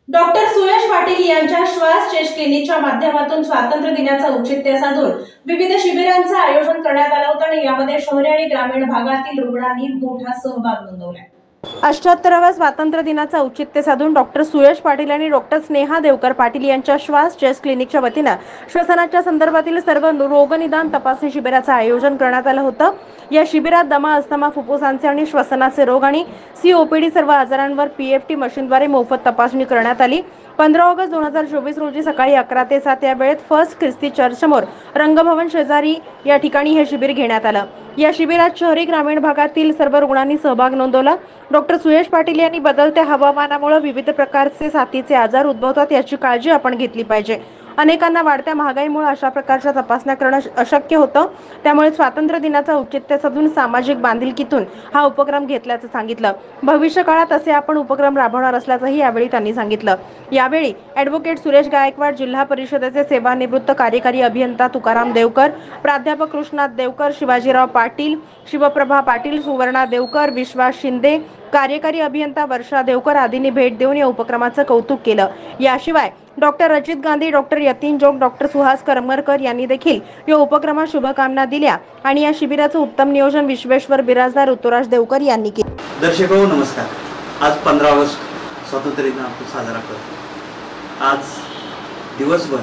Doctor Suyash Patil यांच्या श्वास chest क्लिनिकच्या माध्यमातून स्वातंत्र्य दिनाचं औचित्य साधून विविध शिबिरांचं आयोजन करण्यात आलं होतं आणि यामध्ये शहरी आणि ग्रामीण भागातील रुग्णांनी मोठा सहभाग नोंदवला। 78व्या स्वातंत्र्य दिनाचं औचित्य साधून डॉक्टर सुयश पाटील आणि डॉक्टर स्नेहा देवकर पाटील यांच्या श्वास चेस्ट क्लिनिकच्या वतीनं श्वसनाच्या संदर्भातील सर्व रोगनिदान तपासणी शिबिराचं आयोजन करण्यात आलं होतं। या शिबिरात दमा, अस्थमा, फुफ्फुसांचे आणि श्वसनाचे रोग आणि COPD सर्व आजारांवर PFT मशीनद्वारे मोफत तपासणी करण्यात आली। 15 ऑगस्ट 2024 रोजी सकाळी 11 ते 7 या वेळेत फर्स्ट ख्रिस्ती चर्च समोर रंगभवन शेजारी या ठिकाणी हे शिबिर घेण्यात आलं। या शिबिरात शहरी ग्रामीण भागातील सर्व रुग्णांनी सहभाग नोंदवला। डॉक्टर सुयश पाटील यांनी बदलत्या हवामानामुळे विविध प्रकारचे साथीचे आजार उद्भवतात याची काळजी आपण घेतली पाहिजे। अनेकांना वाढत्या महागाईमुळे अशा प्रकारच्या तपासण्या करणं अशक्य होतं, त्यामुळे स्वातंत्र्य दिनाचं औचित्य साधून सामाजिक बांधिलकीतून हा उपक्रम घेतल्याचं सांगितलं। भविष्य काळात असे आपण उपक्रम राबवणार असल्याचंही यावेळी त्यांनी सांगितलं। यावेळी ॲडव्होकेट सुरेश गायकवाड, जिल्हा परिषदेचे सेवानिवृत्त कार्यकारी अभियंता तुकाराम देवकर, प्राध्यापक कृष्णात देवकर, शिवाजीराव पाटील, शिवप्रभा पाटील, सुवर्णा देवकर, विश्वास शिंदे, कार्यकारी अभियंता वर्षा देवकर आदींनी भेट देऊन या उपक्रमाचं कौतुक केलं। याशिवाय डॉक्टर अजित गांधी, डॉक्टर यतीन जोग, डॉक्टर सुहास करमरकर यांनी देखील या उपक्रमात शुभकामना दिल्या आणि या शिबिराचं उत्तम नियोजन विश्वेश्वर बिराजदार ऋतुराज देवकर यांनी केले। दर्शको नमस्कार। आज 15 ऑगस्ट स्वातंत्र्य दिन आपण साजरा करतो। आज दिवसभर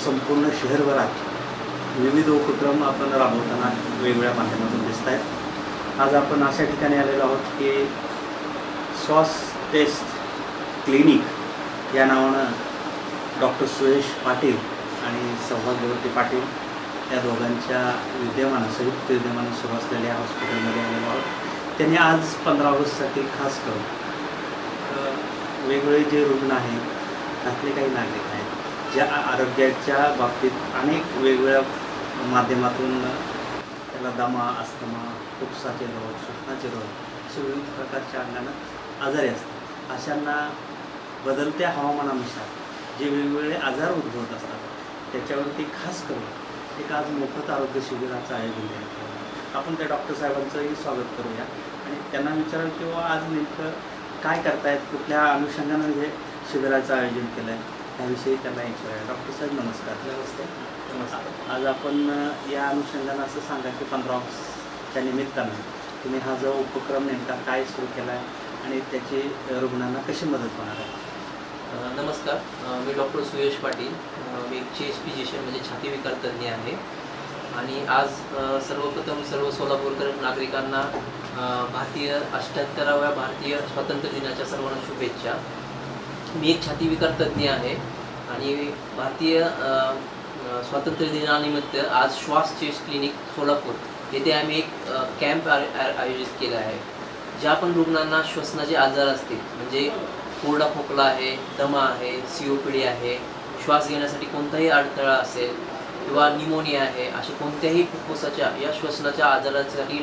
संपूर्ण शहरभरात विविध उपक्रम आपण राबवताना वेगवेगळ्या माध्यमातून दिसत आहेत। आज आपण अशा ठिकाणी आलेलो आहोत की श्वास टेस्ट क्लिनिक या नावानं डॉक्टर सुयश पाटील आणि सौभाग्यवती पाटील या दोघांच्या संयुक्त विद्यमानं सुरू असलेल्या हॉस्पिटलमध्ये आलेलो आहोत। त्यांनी आज 15 ऑगस्टसाठी खास करून वेगवेगळे जे रुग्ण आहेत त्यातले काही नागरिक आहेत ज्या आरोग्याच्या बाबतीत अनेक वेगवेगळ्या माध्यमातून त्याला दमा, अस्थमा, फुफ्फुसाचे रोग, श्वसनाचे रोग असे विविध प्रकारच्या अंगानं आजारी असतात। अशांना बदलत्या हवामानानुसार जे वेगवेगळे आजार उद्भवत असतात त्याच्यावरती खास करून एक आज मोफत आरोग्य शिबिराचं आयोजन करण्यात आलं। आपण त्या डॉक्टर साहेबांचंही स्वागत करूया आणि त्यांना विचारू किंवा आज नेमकं काय करतायत, कुठल्या अनुषंगानं हे शिबिराचं आयोजन केलं आहे त्याविषयी त्यांना विचारूया। डॉक्टर साहेब नमस्कार। नमस्ते। नमस्कार। आज आपण या अनुषंगानं असं सांगा की 15 ऑगस्टच्या निमित्तानं तुम्ही हा जो उपक्रम नेमका काय सुरू केला आहे आणि त्याची रुग्णांना कशी मदत होणार आहे? नमस्कार, मी डॉक्टर सुयश पाटील, मी एक चेस्ट फिजिशियन म्हणजे छाती विकार तज्ञ आहे आणि आज सर्वप्रथम सर्व सोलापूरकर नागरिकांना 78व्या भारतीय स्वातंत्र्य दिनाच्या सर्वांना शुभेच्छा। मी एक छाती विकार तज्ञ आहे आणि भारतीय स्वातंत्र्य दिनानिमित्त आज श्वास चेस्ट क्लिनिक सोलापूर येथे आम्ही एक कॅम्प आयोजित केला आहे। ज्या पण रुग्णांना श्वसनाचे आजार असतील म्हणजे कोरडा खोकला आहे, दमा आहे, COPD आहे, श्वास घेण्यासाठी कोणताही अडथळा असेल किंवा निमोनिया आहे, अशा कोणत्याही फुफ्फुसाच्या या श्वसनाच्या आजारासाठी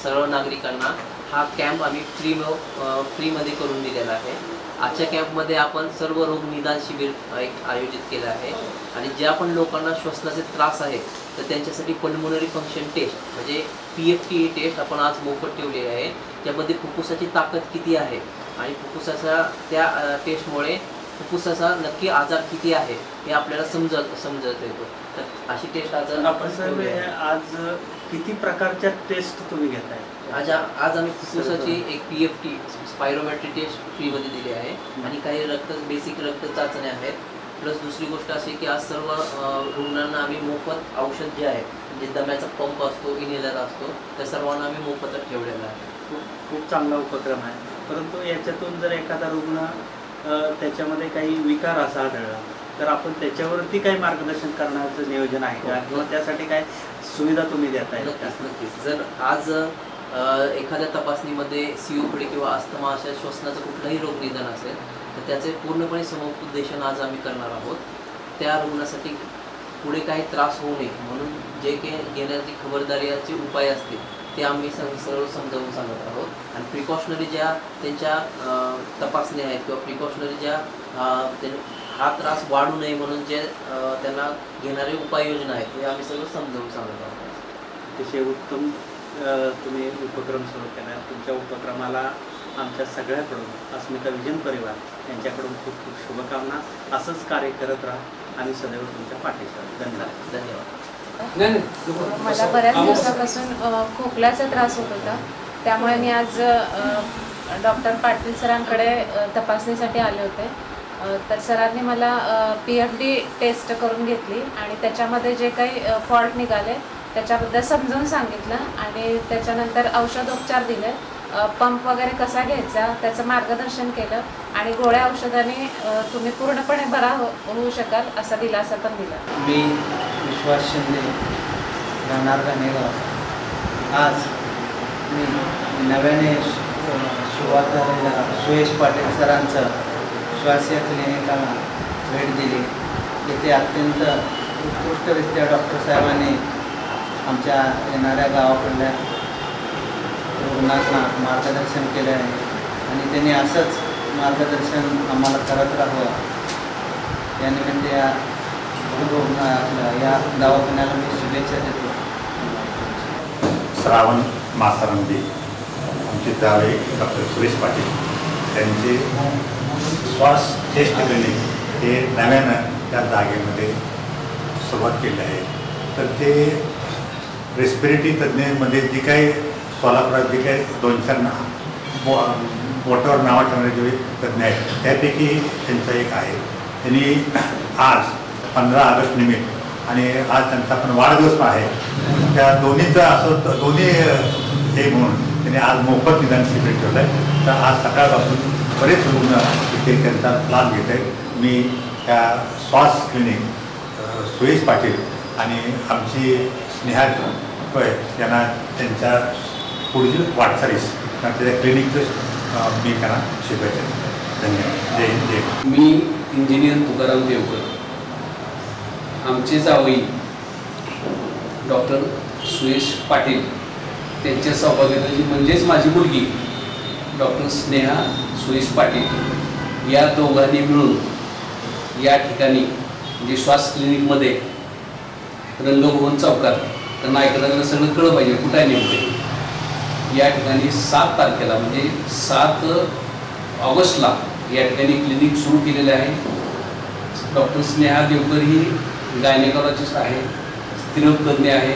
सर्व नागरिकांना हा कॅम्प आम्ही फ्रीमध्ये करून दिलेला आहे। आजच्या कॅम्पमध्ये आपण सर्व रोग निदान शिबिर एक आयोजित केलं आहे आणि ज्या पण लोकांना श्वसनाचे त्रास आहेत तर त्यांच्यासाठी पल्मोनरी फंक्शन टेस्ट म्हणजे PFT टेस्ट आपण आज मोफत ठेवली आहे। त्यामध्ये फुफ्फुसाची ताकद किती आहे आणि फुफ्फुसाचा त्या टेस्टमुळे फुफ्फुसाचा नक्की आजार किती आहे हे आपल्याला समजत येतो। तर अशी टेस्ट आज किती प्रकारच्या टेस्ट तुम्ही घेताय? आज आम्ही फुफ्फुसाची एक PFT स्पायरोमेट्री टेस्ट फ्रीमध्ये दिली आहे आणि काही बेसिक रक्त चाचण्या आहेत। प्लस दुसरी गोष्ट अशी की आज सर्व रुग्णांना आम्ही मोफत औषध जे आहे म्हणजे दम्याचा पंप असतो, इनहेलर असतो, त्या सर्वांना आम्ही मोफतच ठेवलेला आहे। खूप चांगला उपक्रम आहे। परंतु याच्यातून जर एखादा रुग्ण त्याच्यामध्ये काही विकार असा आढळला तर आपण त्याच्यावरती काही मार्गदर्शन करण्याचं नियोजन आहे का किंवा त्यासाठी काय सुविधा तुम्ही देताय? नक्कीच। जर आज एखाद्या तपासणीमध्ये COPD किंवा अस्थमा अशा श्वसनाचं कुठलंही रोग निदान असेल तर त्याचे पूर्णपणे समुपदेशन आज आम्ही करणार आहोत। त्या रुग्णासाठी पुढे काही त्रास होऊ नये म्हणून जे काही घेण्याची खबरदारीचे उपाय असतील ते आम्ही सर्व समजावून सांगत आहोत आणि प्रिकॉशनरी ज्या त्यांच्या तपासण्या आहेत किंवा प्रिकॉशनरी ज्या हा त्रास वाढू नये म्हणून जे त्यांना घेणारे उपाययोजना आहेत हे आम्ही सर्व समजावून सांगत आहोत। अतिशय उत्तम तुम्ही उपक्रम सुरू केला। तुमच्या उपक्रमाला आमच्या सगळ्याकडून अस्मिता विजन परिवार त्यांच्याकडून खूप खूप शुभकामना. असंच कार्य करत राहा. आम्ही सदैव तुमच्या पाठीशी आहोत. धन्यवाद. धन्यवाद. मला बऱ्याच दिवसापासून खोकल्याचा त्रास होत होता, त्यामुळे मी आज डॉक्टर पाटील सरांकडे तपासणीसाठी आले होते. तर सरांनी मला PFD टेस्ट करून घेतली आणि त्याच्यामध्ये जे काही फॉल्ट निघाले त्याच्याबद्दल समजावून सांगितलं आणि त्याच्यानंतर औषधोपचार दिले. पंप वगैरे कसा घ्यायचा त्याचं मार्गदर्शन केलं आणि गोळ्या औषधाने तुम्ही पूर्णपणे बरा होऊ शकाल असा दिलासा पण दिला. मी विश्वास शिंदे, राहणार गाणेगाव. आज मी नव्याने सुरुवात झालेल्या सुयश पाटील सरांचं श्वास या क्लिनिकला भेट दिली. इथे अत्यंत उत्कृष्टरित्या डॉक्टर साहेबांनी आमच्या येणाऱ्या गावाकडल्या रुग्णांना मार्गदर्शन केलं आहे आणि त्यांनी असंच मार्गदर्शन आम्हाला करत राहावं या निमित्त या या दवाखान्याला मी शुभेच्छा देतो. श्रावण मासारंबी आमचे जावे डॉक्टर सुरेश पाटील त्यांचे श्वास टेस्ट क्लिनिक हे नव्यानं त्या जागेमध्ये सुरुवात केली आहे. तर ते रेस्पिरेटरी तज्ज्ञांमध्ये जी काही सोलापुरात जे काही 2-4 बोटावर नावं ठेवणारे जे तज्ज्ञ आहेत त्यापैकी त्यांचा एक आहे. त्यांनी आज 15 ऑगस्ट निमित्त आणि आज त्यांचा पण वाढदिवस आहे, त्या दोन्हीचा असं दोन्ही हे म्हणून त्यांनी आज मोफत निदान शिबिर ठेवलं आहे. तर आज सकाळपासून बरेच रुग्ण इथे त्यांचा लाभ घेत आहेत. मी त्या श्वास क्लिनिक सुयश पाटील आणि आमची स्नेहा होय यांना त्यांच्या पुढील वाटचालीस त्या क्लिनिकचं मी त्यांना शुभेच्छा. धन्यवाद. जय हिंद. जय. मी इंजिनियर तुकाराम देवकर. आमचे जावई डॉक्टर सुयश पाटील त्यांच्या सौभाग्यवती म्हणजेच माझी मुलगी डॉक्टर स्नेहा सुयश पाटील या दोघांनी मिळून या ठिकाणी म्हणजे श्वास क्लिनिकमध्ये रंगभवन चौकात त्यांना ऐकण्याला सगळं कळलं पाहिजे कुठं आहे नेमके. या ठिकाणी 7 तारखेला म्हणजे 7 ऑगस्टला या ठिकाणी क्लिनिक सुरू केलेले आहे. डॉक्टर स्नेहा देवकर ही गायनेकॉलॉजिस्ट आहे, स्त्रीरोग तज्ज्ञ आहे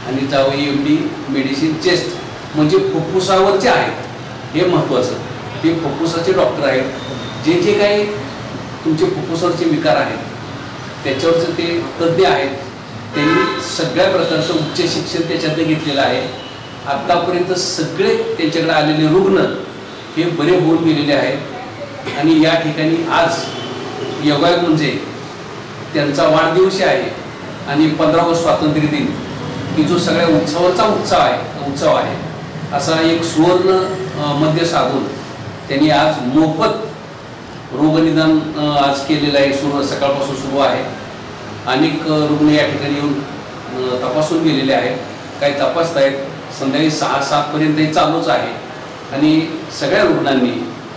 आणि जावई MD मेडिसिन चेस्ट म्हणजे फुफ्फुसावरचे आहेत हे महत्त्वाचं. ते फुफ्फुसाचे डॉक्टर आहेत. जे जे काही तुमचे फुफ्फुसावरचे विकार आहेत त्याच्यावरचं ते तज्ज्ञ आहेत. त्यांनी सगळ्या प्रकारचं उच्च शिक्षण त्याच्यातनं घेतलेलं आहे. आत्तापर्यंत सगळे त्यांच्याकडे आलेले रुग्ण हे बरे होऊन गेलेले आहेत आणि या ठिकाणी आज योगायोग म्हणजे त्यांचा वाढदिवस आहे आणि 15 ऑगस्ट स्वातंत्र्य दिन की जो सगळ्या उत्सवाचा उत्सव आहे असा एक सुवर्ण मध्य साधून त्यांनी आज मोफत रोगनिदान आज केलेलं आहे. सकाळपासून सुरू आहे. अनेक रुग्ण या ठिकाणी येऊन तपासून गेलेले आहेत. काही तपासत आहेत. संध्याकाळी 6-7 पर्यंत हे चालूच आहे आणि सगळ्या रुग्णांनी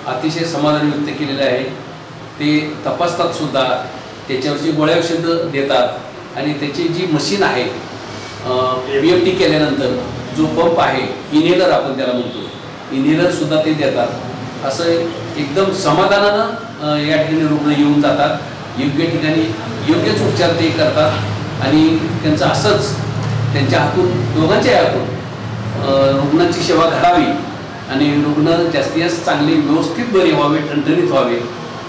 अतिशय समाधान व्यक्त केलेलं आहे. ते तपासतात सुद्धा, त्याच्यावरची गोळ्या औषधं देतात आणि त्याची जी मशीन आहे PFD केल्यानंतर जो पंप आहे इनहेलर आपण त्याला म्हणतो, इनहेलर सुद्धा ते देतात. असं एकदम समाधानानं या ठिकाणी रुग्ण येऊन जातात. योग्य ठिकाणी योग्यच उपचार ते करतात आणि त्यांचं असंच त्यांच्या हातून दोघांच्या हातून रुग्णांची सेवा घडावी आणि रुग्ण जास्तीत जास्त चांगले व्यवस्थित बरे व्हावे, ठणठणीत व्हावे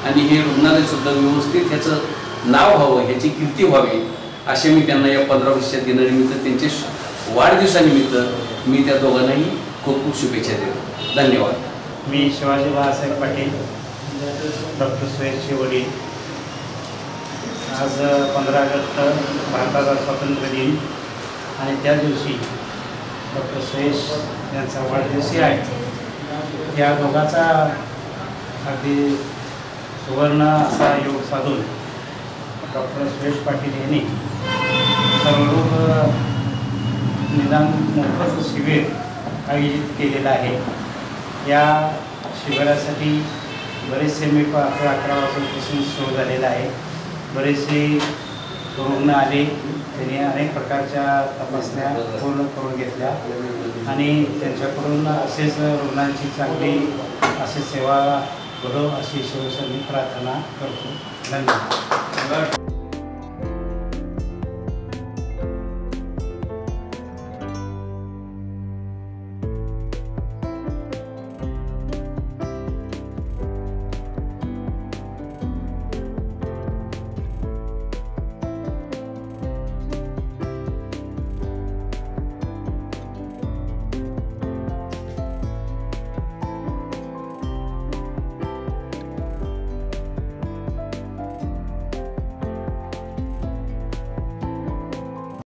आणि हे रुग्णालयसुद्धा व्यवस्थित ह्याचं नाव व्हावं, ह्याची कीर्ती व्हावी असे मी त्यांना या 15 ऑगस्टच्या दिनानिमित्त त्यांच्या वाढदिवसानिमित्त मी त्या दोघांनाही खूप खूप शुभेच्छा देतो. धन्यवाद. मी शिवाजी बाळासाहेब पाटील, डॉक्टर सुयशचे वडील. आज 15 ऑगस्ट भारताचा स्वातंत्र्य दिन आणि त्या दिवशी डॉक्टर सुयश यांचा वाढदिवसही आहे. या दोघांचा अगदी सुवर्ण असा योग साधून डॉक्टर सुयश पाटील यांनी सर्वरोग निदान मोफत शिबिर आयोजित केलेलं आहे. या शिबिरासाठी बरेचसे मी 11 वाजल्यापासून सुरू झालेलं आहे. बरेचसे रुग्ण आले, त्यांनी अनेक प्रकारच्या तपासण्या पूर्ण करून घेतल्या आणि त्यांच्याकडून असेच रुग्णांची चांगली अशी सेवा घडो अशी शिवसेनेने प्रार्थना करतो. धन्यवाद.